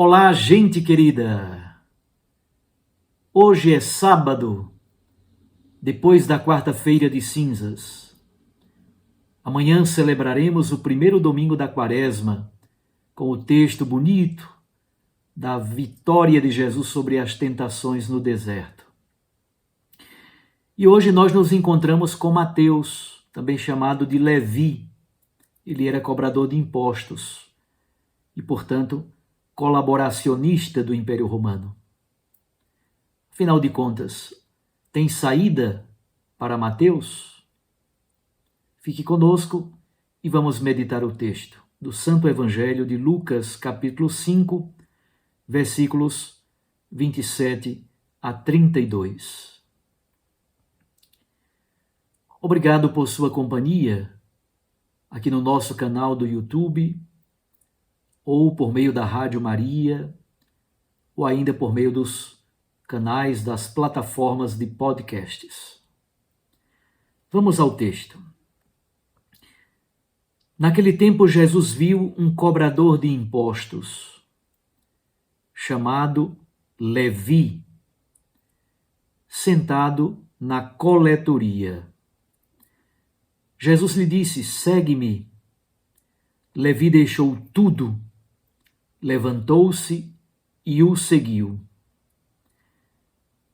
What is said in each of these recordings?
Olá, gente querida! Hoje é sábado, depois da quarta-feira de cinzas. Amanhã celebraremos o primeiro domingo da quaresma, com o texto bonito da vitória de Jesus sobre as tentações no deserto. E hoje nós nos encontramos com Mateus, também chamado de Levi. Ele era cobrador de impostos e, portanto, colaboracionista do Império Romano. Afinal de contas, tem saída para Mateus? Fique conosco e vamos meditar o texto do Santo Evangelho de Lucas, capítulo 5, versículos 27 a 32. Obrigado por sua companhia aqui no nosso canal do YouTube, ou por meio da Rádio Maria, ou ainda por meio dos canais das plataformas de podcasts. Vamos ao texto. Naquele tempo, Jesus viu um cobrador de impostos, chamado Levi, sentado na coletoria. Jesus lhe disse: "Segue-me." Levi deixou tudo, levantou-se e o seguiu.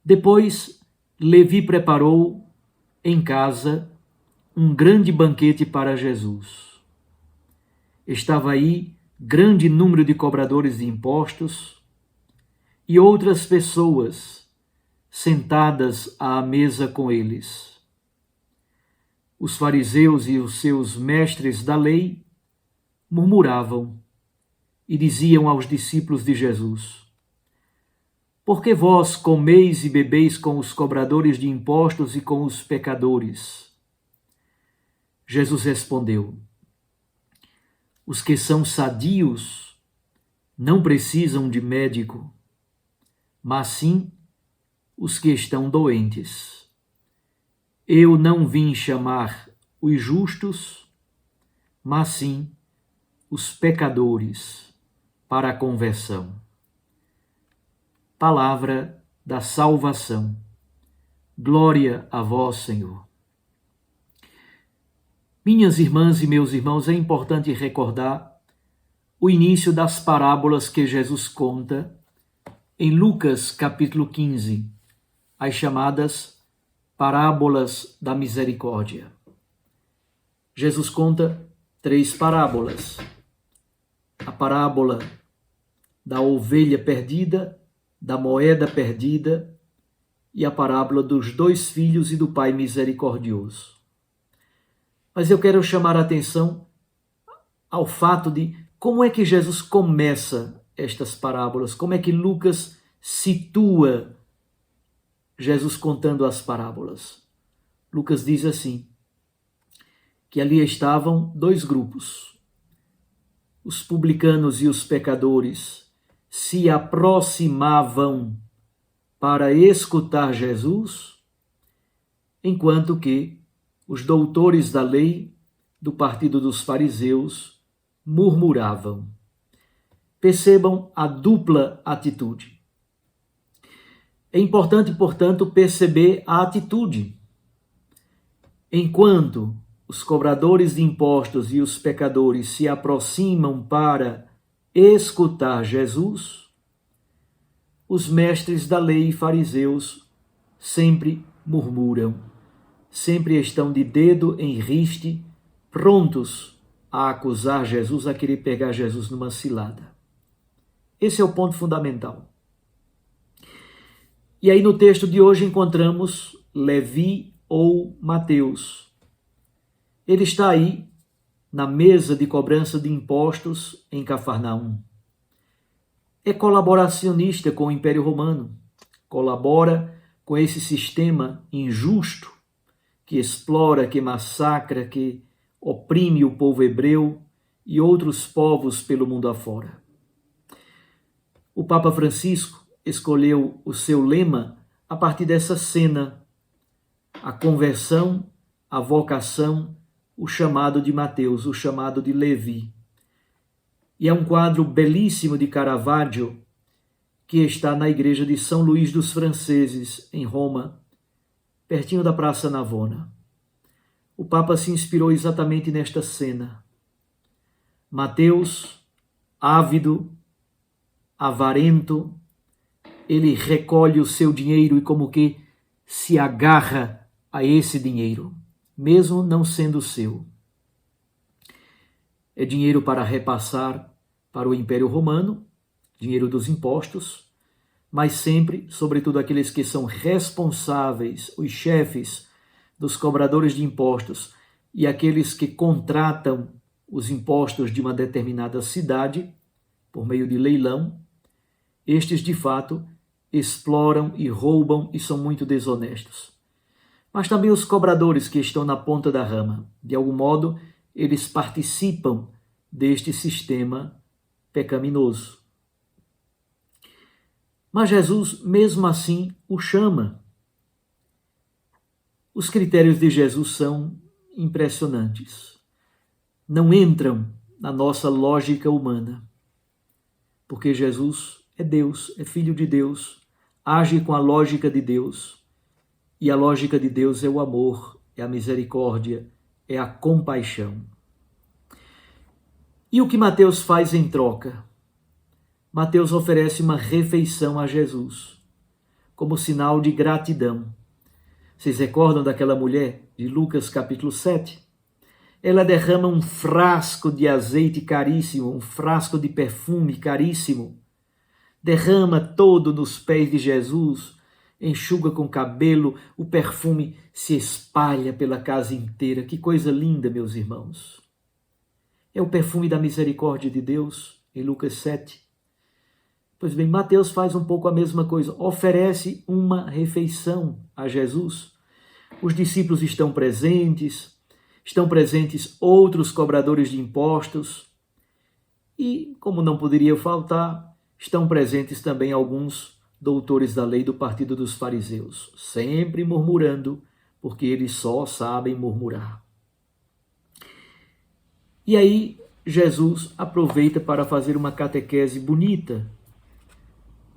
Depois, Levi preparou em casa um grande banquete para Jesus. Estava aí grande número de cobradores de impostos e outras pessoas sentadas à mesa com eles. Os fariseus e os seus mestres da lei murmuravam e diziam aos discípulos de Jesus: "Por que vós comeis e bebeis com os cobradores de impostos e com os pecadores?" Jesus respondeu: "Os que são sadios não precisam de médico, mas sim os que estão doentes. Eu não vim chamar os justos, mas sim os pecadores para a conversão." Palavra da salvação. Glória a vós, Senhor. Minhas irmãs e meus irmãos, é importante recordar o início das parábolas que Jesus conta em Lucas capítulo 15, as chamadas parábolas da misericórdia. Jesus conta 3 parábolas: a parábola da ovelha perdida, da moeda perdida e a parábola dos 2 filhos e do pai misericordioso. Mas eu quero chamar a atenção ao fato de como é que Jesus começa estas parábolas, como é que Lucas situa Jesus contando as parábolas. Lucas diz assim, que ali estavam 2 grupos. Os publicanos e os pecadores se aproximavam para escutar Jesus, enquanto que os doutores da lei do partido dos fariseus murmuravam. Percebam a dupla atitude. É importante, portanto, perceber a atitude. Enquanto os cobradores de impostos e os pecadores se aproximam para escutar Jesus, os mestres da lei e fariseus sempre murmuram, sempre estão de dedo em riste, prontos a acusar Jesus, a querer pegar Jesus numa cilada. Esse é o ponto fundamental. E aí no texto de hoje encontramos Levi ou Mateus. Ele está aí na mesa de cobrança de impostos em Cafarnaum. É colaboracionista com o Império Romano, colabora com esse sistema injusto que explora, que massacra, que oprime o povo hebreu e outros povos pelo mundo afora. O Papa Francisco escolheu o seu lema a partir dessa cena: a conversão, a vocação, o chamado de Mateus, o chamado de Levi. E é um quadro belíssimo de Caravaggio que está na igreja de São Luís dos Franceses, em Roma, pertinho da Praça Navona. O Papa se inspirou exatamente nesta cena. Mateus, ávido, avarento, ele recolhe o seu dinheiro e como que se agarra a esse dinheiro, mesmo não sendo seu. É dinheiro para repassar para o Império Romano, dinheiro dos impostos, mas sempre, sobretudo aqueles que são responsáveis, os chefes dos cobradores de impostos e aqueles que contratam os impostos de uma determinada cidade, por meio de leilão, estes de fato exploram e roubam e são muito desonestos. Mas também os cobradores que estão na ponta da rama, de algum modo, eles participam deste sistema pecaminoso. Mas Jesus, mesmo assim, o chama. Os critérios de Jesus são impressionantes. Não entram na nossa lógica humana, porque Jesus é Deus, é Filho de Deus, age com a lógica de Deus, e a lógica de Deus é o amor, é a misericórdia, é a compaixão. E o que Mateus faz em troca? Mateus oferece uma refeição a Jesus, como sinal de gratidão. Vocês recordam daquela mulher de Lucas capítulo 7? Ela derrama um frasco de azeite caríssimo, um frasco de perfume caríssimo, derrama todo nos pés de Jesus, enxuga com cabelo, o perfume se espalha pela casa inteira. Que coisa linda, meus irmãos! É o perfume da misericórdia de Deus, em Lucas 7. Pois bem, Mateus faz um pouco a mesma coisa, oferece uma refeição a Jesus. Os discípulos estão presentes outros cobradores de impostos e, como não poderia faltar, estão presentes também alguns doutores da lei do partido dos fariseus, sempre murmurando, porque eles só sabem murmurar. E aí Jesus aproveita para fazer uma catequese bonita.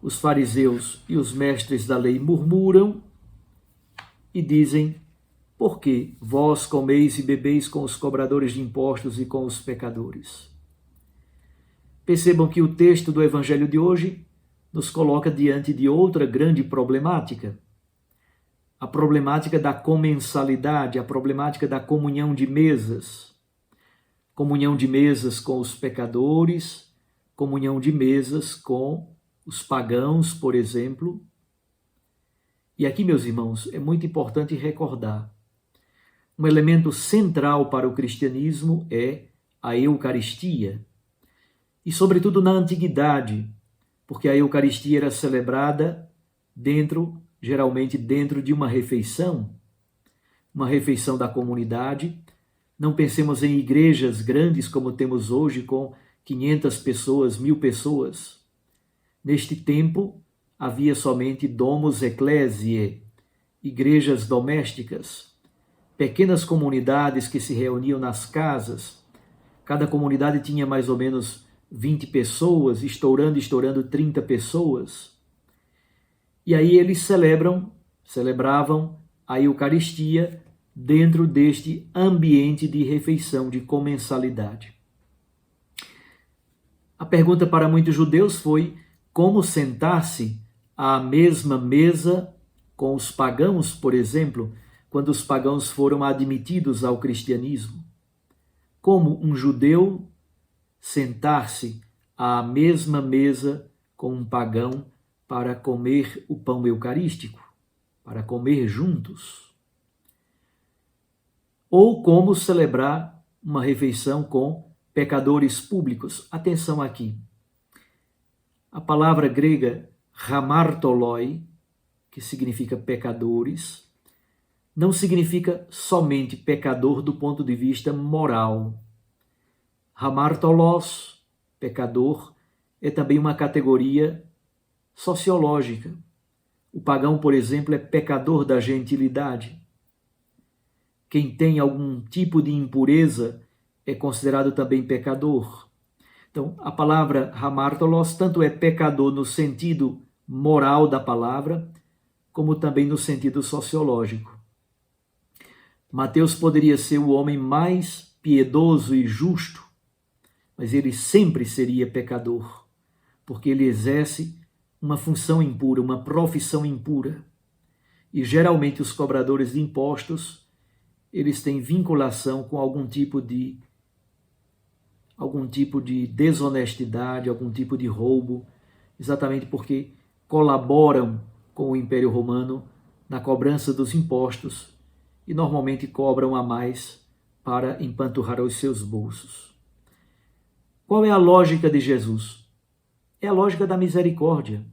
Os fariseus e os mestres da lei murmuram e dizem: por que vós comeis e bebeis com os cobradores de impostos e com os pecadores? Percebam que o texto do Evangelho de hoje nos coloca diante de outra grande problemática. A problemática da comensalidade, a problemática da comunhão de mesas. Comunhão de mesas com os pecadores, comunhão de mesas com os pagãos, por exemplo. E aqui, meus irmãos, é muito importante recordar: um elemento central para o cristianismo é a Eucaristia. E, sobretudo, na antiguidade, porque a Eucaristia era celebrada geralmente dentro de uma refeição da comunidade. Não pensemos em igrejas grandes como temos hoje, com 500 pessoas, 1000 pessoas. Neste tempo, havia somente domus ecclesiae, igrejas domésticas, pequenas comunidades que se reuniam nas casas. Cada comunidade tinha mais ou menos 20 pessoas, estourando 30 pessoas. E aí eles celebravam a Eucaristia dentro deste ambiente de refeição, de comensalidade. A pergunta para muitos judeus foi: como sentar-se à mesma mesa com os pagãos, por exemplo, quando os pagãos foram admitidos ao cristianismo? Como um judeu sentar-se à mesma mesa com um pagão para comer o pão eucarístico, para comer juntos? Ou como celebrar uma refeição com pecadores públicos? Atenção aqui. A palavra grega hamartoloi, que significa pecadores, não significa somente pecador do ponto de vista moral. Hamartolos, pecador, é também uma categoria sociológica. O pagão, por exemplo, é pecador da gentilidade. Quem tem algum tipo de impureza é considerado também pecador. Então, a palavra hamartolos tanto é pecador no sentido moral da palavra, como também no sentido sociológico. Mateus poderia ser o homem mais piedoso e justo, mas ele sempre seria pecador, porque ele exerce uma função impura, uma profissão impura. E geralmente os cobradores de impostos, eles têm vinculação com algum tipo de desonestidade, algum tipo de roubo, exatamente porque colaboram com o Império Romano na cobrança dos impostos e normalmente cobram a mais para empanturrar os seus bolsos. Qual é a lógica de Jesus? É a lógica da misericórdia.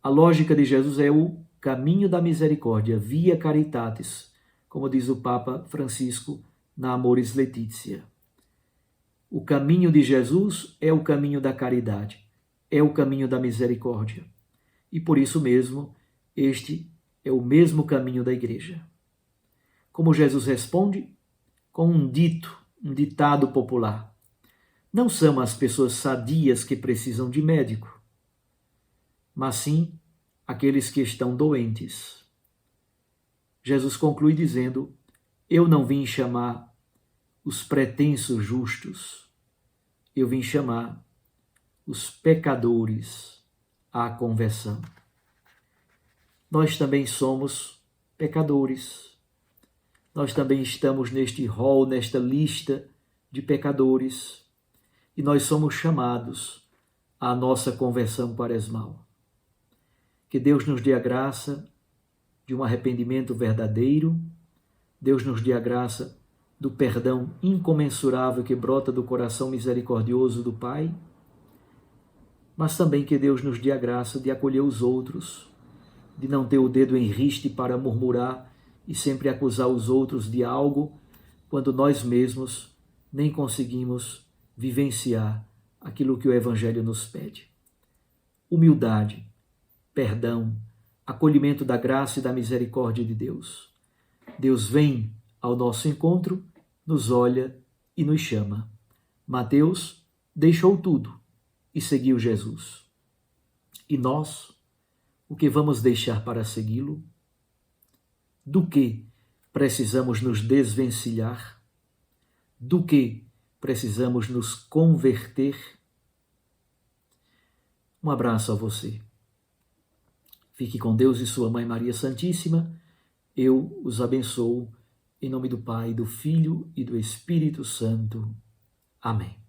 A lógica de Jesus é o caminho da misericórdia, via caritatis, como diz o Papa Francisco na Amoris Laetitia. O caminho de Jesus é o caminho da caridade, é o caminho da misericórdia. E por isso mesmo, este é o mesmo caminho da igreja. Como Jesus responde? Com um ditado popular. Não são as pessoas sadias que precisam de médico, mas sim aqueles que estão doentes. Jesus conclui dizendo: eu não vim chamar os pretensos justos, eu vim chamar os pecadores à conversão. Nós também somos pecadores. Nós também estamos neste rol, nesta lista de pecadores, e nós somos chamados à nossa conversão quaresmal. Que Deus nos dê a graça de um arrependimento verdadeiro, Deus nos dê a graça do perdão incomensurável que brota do coração misericordioso do Pai, mas também que Deus nos dê a graça de acolher os outros, de não ter o dedo em riste para murmurar e sempre acusar os outros de algo, quando nós mesmos nem conseguimos vivenciar aquilo que o Evangelho nos pede. Humildade, perdão, acolhimento da graça e da misericórdia de Deus. Deus vem ao nosso encontro, nos olha e nos chama. Mateus deixou tudo e seguiu Jesus. E nós, o que vamos deixar para segui-lo? Do que precisamos nos desvencilhar? Do que precisamos nos converter? Um abraço a você. Fique com Deus e sua Mãe Maria Santíssima. Eu os abençoo em nome do Pai, do Filho e do Espírito Santo. Amém.